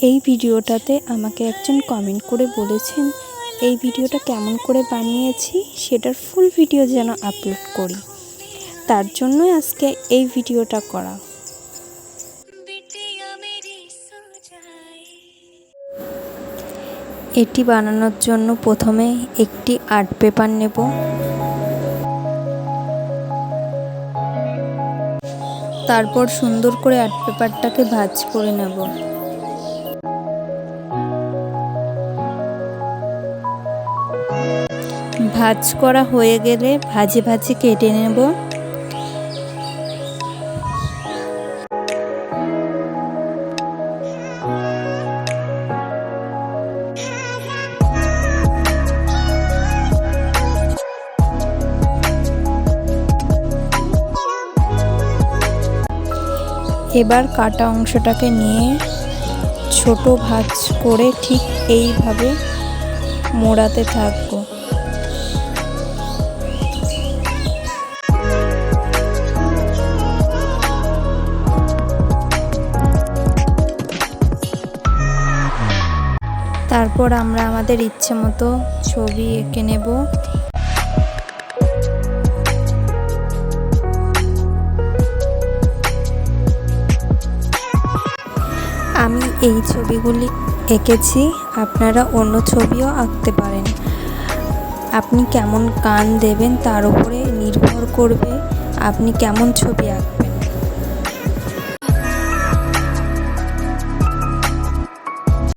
এই ভিডিওটাতে আমাকে একজন কমেন্ট করে বলেছেন এই ভিডিওটা কেমন করে বানিয়েছি সেটার ফুল ভিডিও যেন আপলোড করি, তার জন্যই আজকে এই ভিডিওটা করা। এটি বানানোর জন্য প্রথমে একটি আর্ট পেপার নেব। তারপর সুন্দর করে আর্ট পেপারটাকে ভাঁজ করে নেব। ভাঁজ করা হয়ে গেলে ভাঁজে ভাঁজে কেটে নেব। এবার কাটা অংশটাকে নিয়ে ছোট ভাঁজ করে ঠিক এইভাবে মোড়াতে থাকবো। তারপর আমরা আমাদের ইচ্ছে মতো ছবি এঁকে নেব। আমি এই ছবিগুলি এঁকেছি, আপনারা অন্য ছবিও আঁকতে পারেন। আপনি কেমন কান দেবেন তার উপরে নির্ভর করবে আপনি কেমন ছবি আঁকবেন।